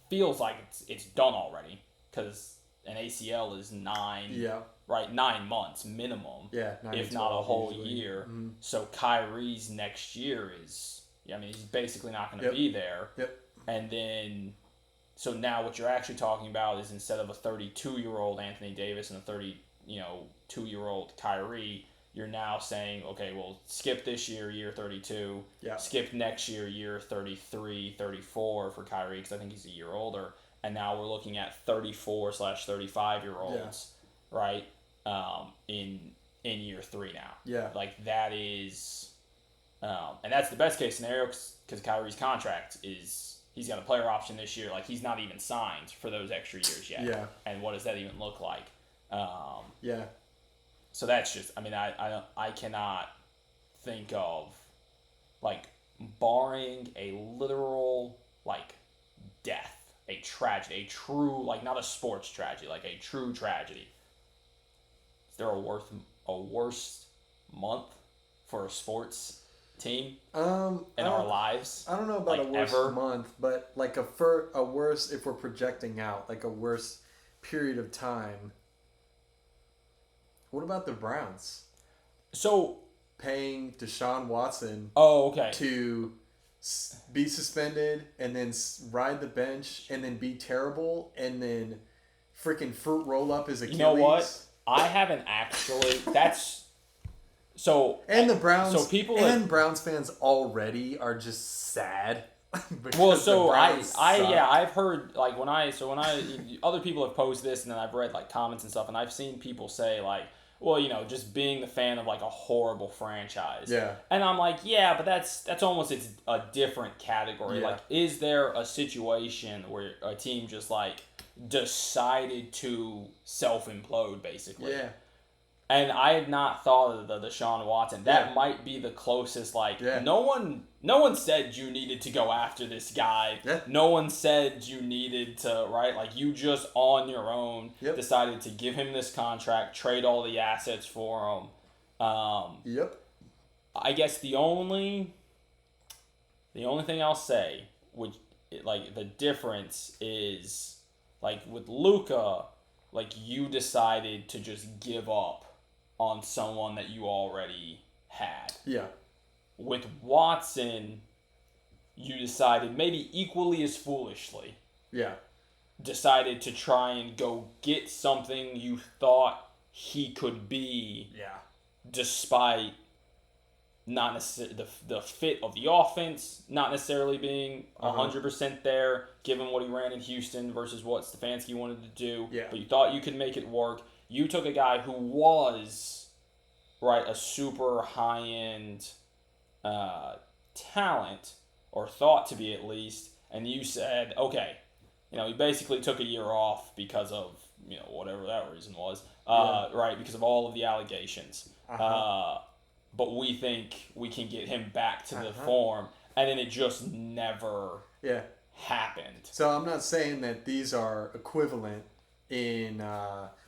Speaker 1: feels like it's done already, because an ACL is 9 months minimum.
Speaker 3: Yeah,
Speaker 1: if not a whole year. Mm-hmm. So Kyrie's next year is, he's basically not going to be there.
Speaker 3: Yep.
Speaker 1: And then, so now what you're actually talking about is instead of a 32-year-old Anthony Davis and a 2-year-old Kyrie, you're now saying, okay, well, skip this year 32.
Speaker 3: Yeah. Skip
Speaker 1: next year 33, 34 for Kyrie, because I think he's a year older. And now we're looking at 34/35-year-olds, right? In year 3 now.
Speaker 3: Yeah.
Speaker 1: Like, that is... and that's the best case scenario, because Kyrie's contract is... He's got a player option this year. Like, he's not even signed for those extra years yet.
Speaker 3: Yeah.
Speaker 1: And what does that even look like?
Speaker 3: Yeah.
Speaker 1: So that's just, I cannot think of, like, barring a literal, like, death, a tragedy, a true, like, not a sports tragedy, like a true tragedy. Is there a worse month for a sports team in our lives?
Speaker 3: I don't know about a worse month, but like a worse, if we're projecting out, like a worse period of time. What about the Browns?
Speaker 1: So
Speaker 3: paying Deshaun Watson to be suspended and then ride the bench and then be terrible and then freaking fruit roll up his Achilles.
Speaker 1: You know what? I haven't actually. That's so.
Speaker 3: And the Browns. So Browns fans already are just sad.
Speaker 1: I've heard, like, other people have posted this, and then I've read, like, comments and stuff, and I've seen people say, like, well, just being the fan of, like, a horrible franchise.
Speaker 3: Yeah.
Speaker 1: And I'm like, yeah, but that's almost a different category. Yeah. Like, is there a situation where a team just, like, decided to self-implode, basically?
Speaker 3: Yeah.
Speaker 1: And I had not thought of the Deshaun Watson. That might be the closest. Like, no one said you needed to go after this guy.
Speaker 3: Yeah.
Speaker 1: No one said you needed to, right? Like, you just on your own decided to give him this contract, trade all the assets for him. I guess the only thing I'll say, which, like, the difference is, like, with Luka, like, you decided to just give up on someone that you already had.
Speaker 3: Yeah.
Speaker 1: With Watson, you decided, maybe equally as foolishly, decided to try and go get something you thought he could be, despite not necessarily the fit of the offense, not necessarily being 100% there, given what he ran in Houston versus what Stefanski wanted to do.
Speaker 3: Yeah.
Speaker 1: But you thought you could make it work. You took a guy who was, a super high-end talent, or thought to be at least, and you said, okay, he basically took a year off because of, whatever that reason was, because of all of the allegations. But we think we can get him back to the form, and then it just never happened.
Speaker 3: So I'm not saying that these are equivalent in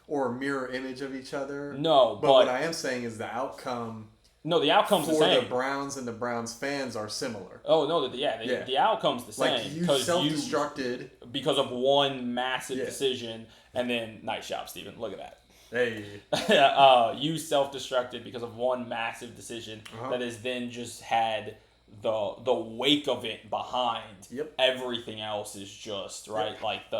Speaker 3: or mirror image of each other.
Speaker 1: No, but
Speaker 3: what I am saying is the outcome.
Speaker 1: No, the outcome's the same.
Speaker 3: For the Browns and the Browns fans are similar.
Speaker 1: Oh no, the outcome's the same.
Speaker 3: Like, you self-destructed
Speaker 1: because of one massive decision, and then nice job, Steven. Look at that.
Speaker 3: Hey.
Speaker 1: You self-destructed because of one massive decision that has then just had the wake of it behind.
Speaker 3: Yep.
Speaker 1: Everything else is just right. Yep. Like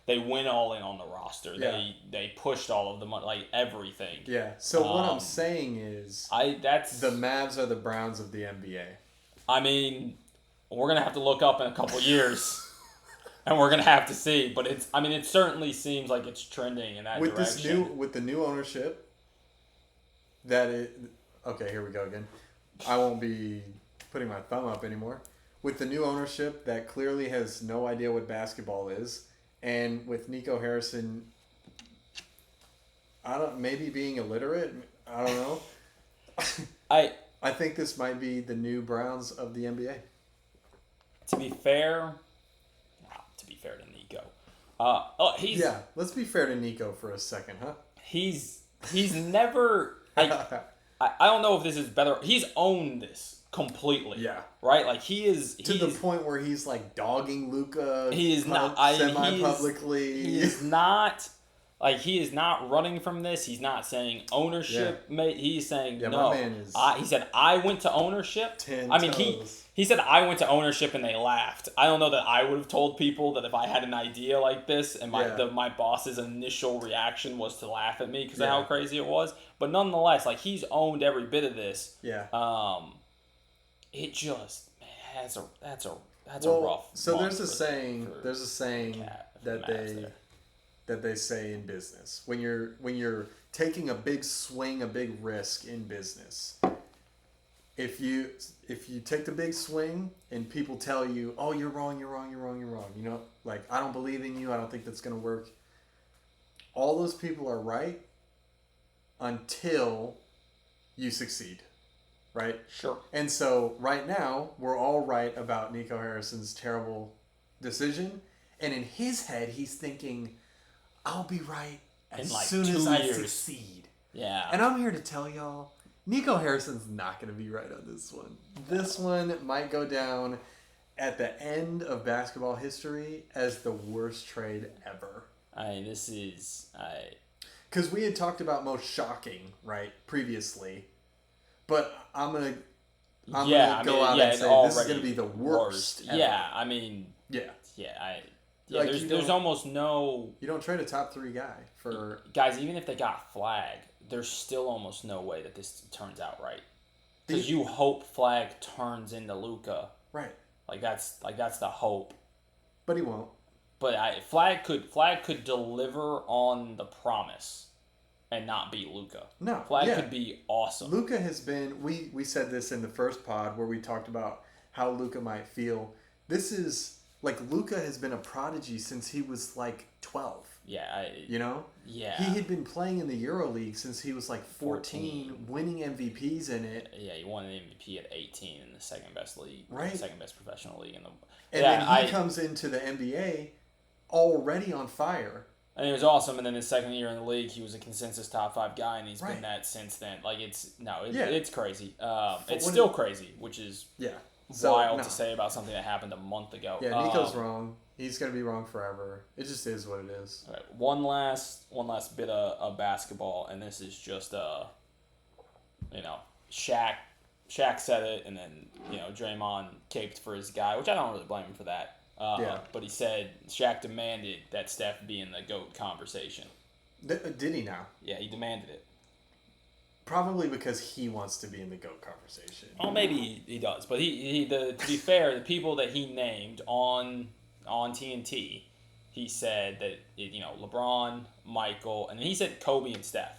Speaker 1: they went all in on the roster.
Speaker 3: Yeah.
Speaker 1: They pushed all of the money, like everything.
Speaker 3: Yeah. So what I'm saying is, the Mavs are the Browns of the NBA.
Speaker 1: I mean, we're gonna have to look up in a couple years. And we're gonna have to see, but it certainly seems like it's trending in that direction.
Speaker 3: With the new ownership, okay, here we go again. I won't be putting my thumb up anymore. With the new ownership that clearly has no idea what basketball is, and with Nico Harrison, maybe being illiterate. I don't know. I think this might be the new Browns of the NBA.
Speaker 1: To be fair to Nico.
Speaker 3: Let's be fair to Nico for a second, huh?
Speaker 1: He's never I don't know if this is better. He's owned this completely.
Speaker 3: Yeah.
Speaker 1: Right? Like he's
Speaker 3: the point where he's like dogging Luka.
Speaker 1: He is not
Speaker 3: semi-publicly.
Speaker 1: He is not running from this. He's not saying ownership.
Speaker 3: Yeah.
Speaker 1: He's saying no.
Speaker 3: My man is
Speaker 1: he said I went to ownership.
Speaker 3: 10
Speaker 1: toes. He said I went to ownership and they laughed. I don't know that I would have told people that if I had an idea like this and my boss's initial reaction was to laugh at me because of how crazy it was. But nonetheless, like he's owned every bit of this.
Speaker 3: Yeah.
Speaker 1: It just that's a rough.
Speaker 3: So there's a saying that they say in business when you're taking a big swing, a big risk in business. If you take the big swing and people tell you, oh, you're wrong, you know, like I don't believe in you, I don't think that's gonna work. All those people are right until you succeed. Right?
Speaker 1: Sure.
Speaker 3: And so right now, we're all right about Nico Harrison's terrible decision. And in his head, he's thinking, I'll be right as soon as I succeed.
Speaker 1: Yeah.
Speaker 3: And I'm here to tell y'all, Nico Harrison's not going to be right on this one. This one might go down at the end of basketball history as the worst trade ever. Because we had talked about most shocking, right, previously. But I'm gonna go out and say this is gonna be the worst. Ever.
Speaker 1: Yeah, I mean.
Speaker 3: Yeah.
Speaker 1: There's almost no.
Speaker 3: You don't trade a top 3 guy for
Speaker 1: guys. Even if they got Flag, there's still almost no way that this turns out right. Because you hope Flag turns into Luka.
Speaker 3: Right.
Speaker 1: That's the hope.
Speaker 3: But he won't.
Speaker 1: But Flag could deliver on the promise. And not beat Luka.
Speaker 3: No,
Speaker 1: Flag could be awesome.
Speaker 3: Luka has been. We said this in the first pod where we talked about how Luka might feel. This is like Luka has been a prodigy since he was like 12.
Speaker 1: Yeah,
Speaker 3: Yeah. He had been playing in the EuroLeague since he was like 14, winning MVPs in it.
Speaker 1: Yeah, he won an MVP at 18 in the second best league,
Speaker 3: right?
Speaker 1: Second best professional league in the.
Speaker 3: And then he comes into the NBA already on fire.
Speaker 1: And it was awesome. And then his second year in the league, he was a consensus top 5 guy, and he's been that since then. It's crazy. It's still crazy, which is wild to say about something that happened a month ago.
Speaker 3: Yeah, Nico's wrong. He's gonna be wrong forever. It just is what it is.
Speaker 1: All right, one last bit of basketball, and this is just Shaq said it, and then Draymond caped for his guy, which I don't really blame him for that. But he said Shaq demanded that Steph be in the GOAT conversation.
Speaker 3: Did he now?
Speaker 1: Yeah, he demanded it.
Speaker 3: Probably because he wants to be in the GOAT conversation.
Speaker 1: Well, maybe he does. But to be fair, the people that he named on TNT, he said that LeBron, Michael, and then he said Kobe and Steph.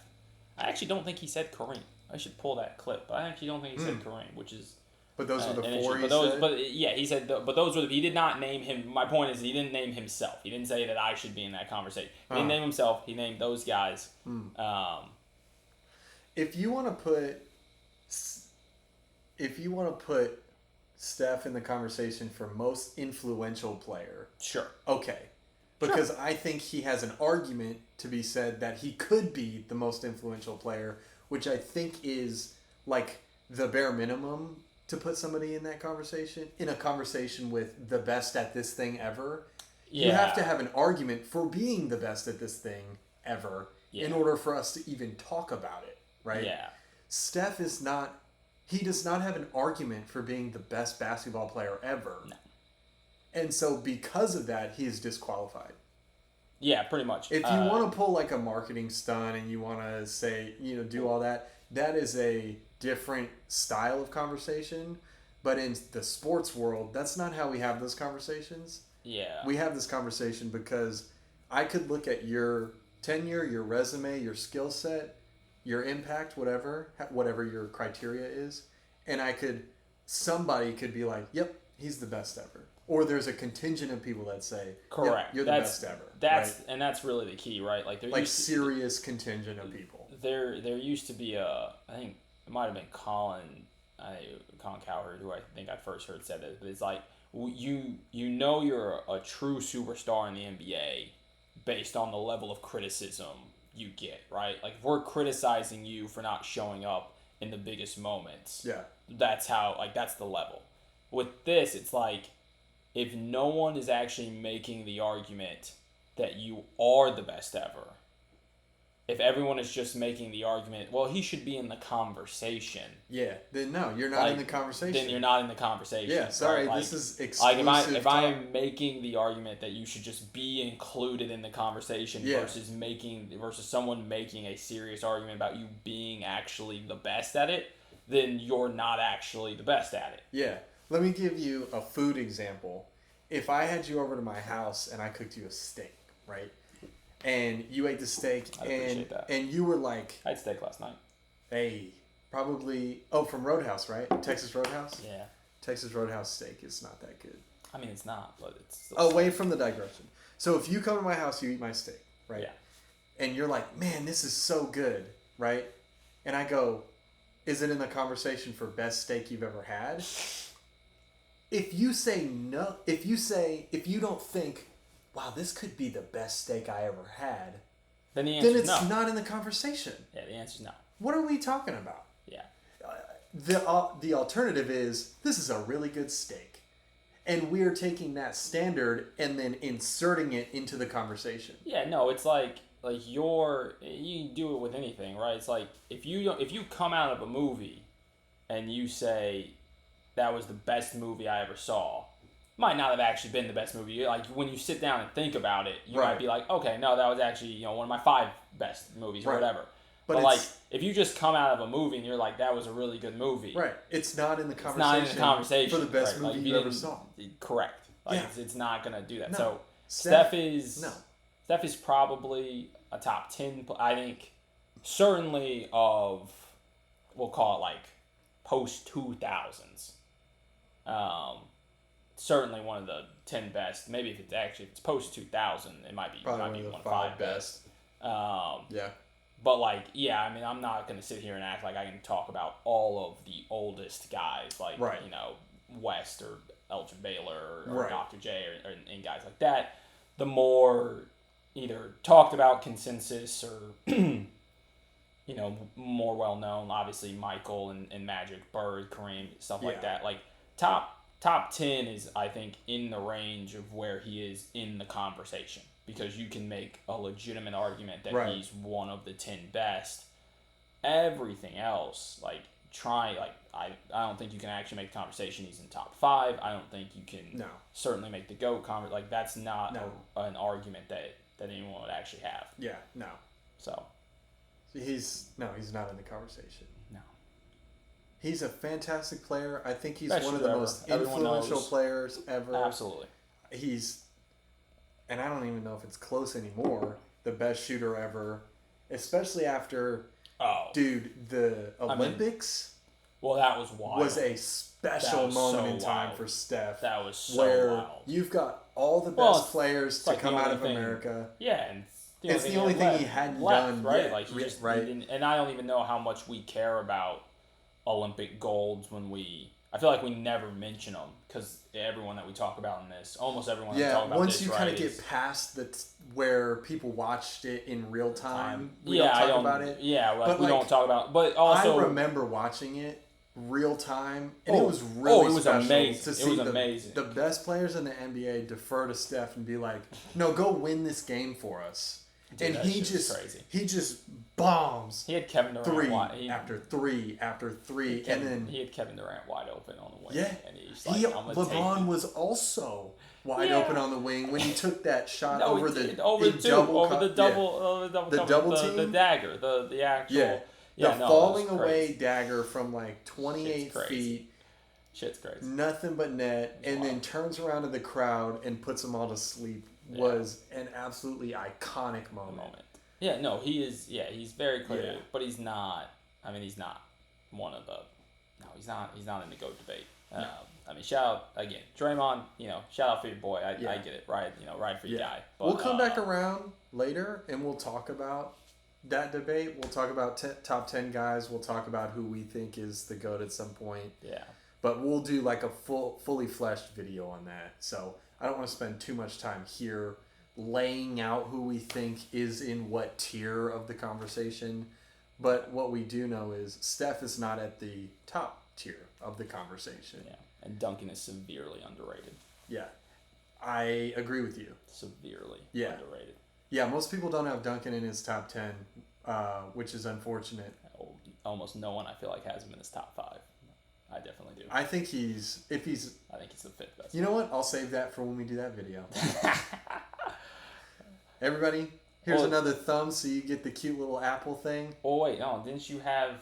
Speaker 1: I actually don't think he said Kareem. I should pull that clip. But I actually don't think he said Kareem, which is.
Speaker 3: But those were the 4 he
Speaker 1: said?
Speaker 3: But
Speaker 1: he said, but those were he did not name him. My point is he didn't name himself. He didn't say that I should be in that conversation. He didn't name himself. He named those guys.
Speaker 3: If you want to put Steph in the conversation for most influential player,
Speaker 1: sure.
Speaker 3: Okay. Because I think he has an argument to be said that he could be the most influential player, which I think is like the bare minimum to put somebody in that conversation, in a conversation with the best at this thing ever. Yeah. You have to have an argument for being the best at this thing ever in order for us to even talk about it, right?
Speaker 1: Yeah.
Speaker 3: Steph he does not have an argument for being the best basketball player ever.
Speaker 1: No.
Speaker 3: And so because of that, he is disqualified.
Speaker 1: Yeah, pretty much.
Speaker 3: If you want to pull like a marketing stunt and you want to say, do all that, that is a different style of conversation. But in the sports world, that's not how we have those conversations.
Speaker 1: Yeah.
Speaker 3: We have this conversation because I could look at your tenure, your resume, your skill set, your impact, whatever your criteria is, and somebody could be like, yep, he's the best ever. Or there's a contingent of people that say,
Speaker 1: correct,
Speaker 3: yep, you're the best ever.
Speaker 1: And that's really the key, right? Like
Speaker 3: serious contingent of people.
Speaker 1: There used to be I think it might have been Colin Cowherd, who I think I first heard said it. But it's like you're a true superstar in the NBA based on the level of criticism you get, right? Like if we're criticizing you for not showing up in the biggest moments, that's the level. With this, it's like if no one is actually making the argument that you are the best ever, if everyone is just making the argument, well, he should be in the conversation.
Speaker 3: Yeah, then no, you're not in the conversation.
Speaker 1: Then you're not in the conversation.
Speaker 3: Yeah, sorry,
Speaker 1: right?
Speaker 3: this is exclusive.
Speaker 1: If I am making the argument that you should just be included in the conversation versus someone making a serious argument about you being actually the best at it, then you're not actually the best at it.
Speaker 3: Yeah. Let me give you a food example. If I had you over to my house and I cooked you a steak, right? And you ate the steak, and you were like...
Speaker 1: I had steak last night.
Speaker 3: Hey, probably... Oh, from Roadhouse, right? Texas Roadhouse?
Speaker 1: Yeah.
Speaker 3: Texas Roadhouse steak is not that good.
Speaker 1: I mean, it's not, but it's...
Speaker 3: Away from the digression. So if you come to my house, you eat my steak, right?
Speaker 1: Yeah.
Speaker 3: And you're like, man, this is so good, right? And I go, is it in the conversation for best steak you've ever had? If you say no, if you don't think, wow, this could be the best steak I ever had,
Speaker 1: then it's
Speaker 3: no. Not in the conversation.
Speaker 1: Yeah, the answer's no.
Speaker 3: What are we talking about?
Speaker 1: Yeah.
Speaker 3: The alternative is, this is a really good steak. And we are taking that standard and then inserting it into the conversation.
Speaker 1: Yeah, no, it's like you do it with anything, right? It's like if you come out of a movie and you say that was the best movie I ever saw, might not have actually been the best movie. Like when you sit down and think about it, you might be like, okay, no, that was actually one of my 5 best movies or whatever. But like if you just come out of a movie and you're like, that was a really good movie,
Speaker 3: right? It's not in the conversation.
Speaker 1: It's not in the conversation
Speaker 3: for the best movie you ever saw.
Speaker 1: Correct. Like it's not gonna do that.
Speaker 3: No.
Speaker 1: So Steph is probably a top 10. I think certainly of, we'll call it like post 2000s. Certainly one of the 10 best. Maybe if it's post 2000, it might be
Speaker 3: probably one of the 5 best. Yeah.
Speaker 1: But like, yeah, I mean, I'm not gonna sit here and act like I can talk about all of the oldest guys, like West or Elgin Baylor or Dr. J and guys like that. The more either talked about consensus or more well known, obviously Michael and Magic, Bird, Kareem, stuff like that. Like top 10 is, I think, in the range of where he is in the conversation, because you can make a legitimate argument that he's one of the 10 best. Everything else, I don't think you can actually make the conversation he's in top 5. I don't think you can certainly make the GOAT conversation. Like, that's not an argument that anyone would actually have.
Speaker 3: Yeah, no.
Speaker 1: So
Speaker 3: he's not in the conversation.
Speaker 1: No.
Speaker 3: He's a fantastic player. I think he's
Speaker 1: Best
Speaker 3: one of the most influential players ever.
Speaker 1: Absolutely.
Speaker 3: And I don't even know if it's close anymore, the best shooter ever, especially after, the Olympics.
Speaker 1: That was wild.
Speaker 3: Was a special moment in time for Steph.
Speaker 1: That was so
Speaker 3: where
Speaker 1: wild.
Speaker 3: You've got all the best players to come out of America.
Speaker 1: Yeah, and
Speaker 3: it's the only thing he hadn't done
Speaker 1: right?
Speaker 3: yet.
Speaker 1: Like he didn't, and I don't even know how much we care about Olympic golds when I feel like we never mention them, because everyone that we talk about in this, almost everyone that we talk about
Speaker 3: once
Speaker 1: this,
Speaker 3: you kind of get past where people watched it in real time, we
Speaker 1: don't
Speaker 3: talk about it.
Speaker 1: Yeah, like, we don't talk about. But also,
Speaker 3: I remember watching it real time, and it was really
Speaker 1: amazing.
Speaker 3: To see the best players in the NBA defer to Steph and be like, "No, go win this game for us." Dude, and he just bombs.
Speaker 1: He had Kevin Durant
Speaker 3: after three, and then
Speaker 1: he had Kevin Durant wide open on the wing.
Speaker 3: Yeah,
Speaker 1: and he's
Speaker 3: LeBron was also wide open on the wing when he took that shot over the
Speaker 1: dagger, the actual
Speaker 3: falling away dagger from like 28 feet.
Speaker 1: Shit's crazy.
Speaker 3: Nothing but net, and then turns around to the crowd and puts them all to sleep. Was an absolutely iconic moment.
Speaker 1: Yeah, no, he is. Yeah, he's very clear, but he's not. I mean, he's not one of the. No, he's not. He's not in the GOAT debate. No. I mean, shout out again, Draymond. Shout out for your boy. I get it, right? Ride for your guy. But,
Speaker 3: we'll come back around later, and we'll talk about that debate. We'll talk about top 10 guys. We'll talk about who we think is the GOAT at some point.
Speaker 1: Yeah.
Speaker 3: But we'll do like a fully fleshed video on that. So I don't want to spend too much time here laying out who we think is in what tier of the conversation. But what we do know is Steph is not at the top tier of the conversation.
Speaker 1: Yeah, and Duncan is severely underrated.
Speaker 3: Yeah, I agree with you.
Speaker 1: Severely underrated.
Speaker 3: Yeah, most people don't have Duncan in his top 10, which is unfortunate.
Speaker 1: Almost no one I feel like has him in his top 5. I definitely do.
Speaker 3: I think he's
Speaker 1: the 5th best.
Speaker 3: You know what? I'll save that for when we do that video. Everybody, here's another thumb so you get the cute little apple thing.
Speaker 1: Oh wait, no, didn't you had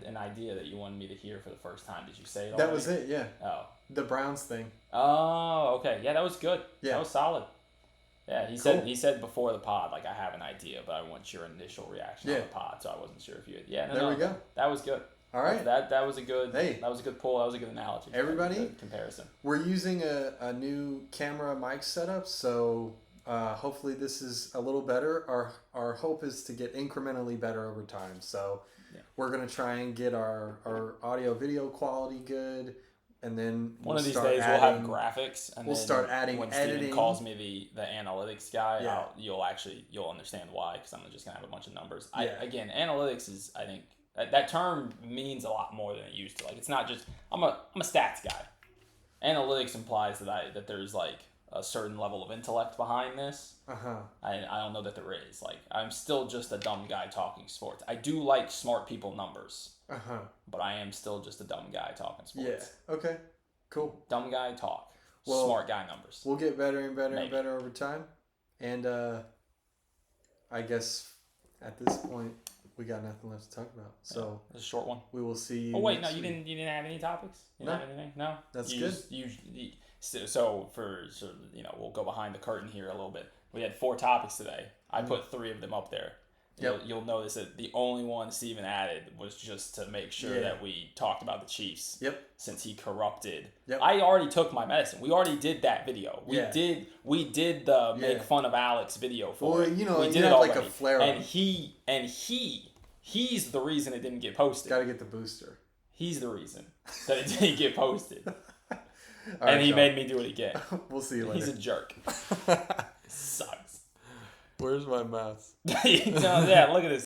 Speaker 1: an idea that you wanted me to hear for the first time. Did you say it already?
Speaker 3: That was it, yeah.
Speaker 1: Oh.
Speaker 3: The Browns thing.
Speaker 1: Oh, okay. Yeah, that was good.
Speaker 3: Yeah.
Speaker 1: That was solid. Yeah, he said before the pod, like, I have an idea, but I want your initial reaction on the pod, so I wasn't sure if you had. Yeah,
Speaker 3: we go.
Speaker 1: That was good.
Speaker 3: All right.
Speaker 1: That was a good. That was a good pull. That was a good analogy.
Speaker 3: Everybody,
Speaker 1: good comparison.
Speaker 3: We're using a new camera mic setup, so hopefully this is a little better. Our hope is to get incrementally better over time. So we're gonna try and get our audio video quality good, and then
Speaker 1: one of these days we'll have graphics, and
Speaker 3: we'll start adding
Speaker 1: when
Speaker 3: editing.
Speaker 1: Steven calls me the analytics guy, you'll understand why, because I'm just gonna have a bunch of numbers. Again, analytics is, I think. That term means a lot more than it used to. Like, it's not just I'm a stats guy. Analytics implies that there's like a certain level of intellect behind this. I don't know that there is. Like, I'm still just a dumb guy talking sports. I do like smart people numbers. But I am still just a dumb guy talking sports.
Speaker 3: Yeah. Okay. Cool.
Speaker 1: Dumb guy talk. Smart guy numbers.
Speaker 3: We'll get better and better and better over time. And I guess at this point we got nothing left to talk about. So
Speaker 1: it's a short one.
Speaker 3: We will see you.
Speaker 1: Oh wait, no, you didn't have any topics? You didn't have anything? No.
Speaker 3: That's good.
Speaker 1: So we'll go behind the curtain here a little bit. We had 4 topics today. I put 3 of them up there. You'll notice that the only one Steven added was just to make sure that we talked about the Chiefs. Since he corrupted. I already took my medicine. We already did that video. We did the make fun of Alex video for it. We did it already. Like a flare up. And he's the reason it didn't get posted.
Speaker 3: Got to get the booster.
Speaker 1: He's the reason that it didn't get posted. And he made me do it again.
Speaker 3: We'll see you later.
Speaker 1: He's a jerk. Sucks.
Speaker 3: Where's my mouse?
Speaker 1: Yeah, look at this.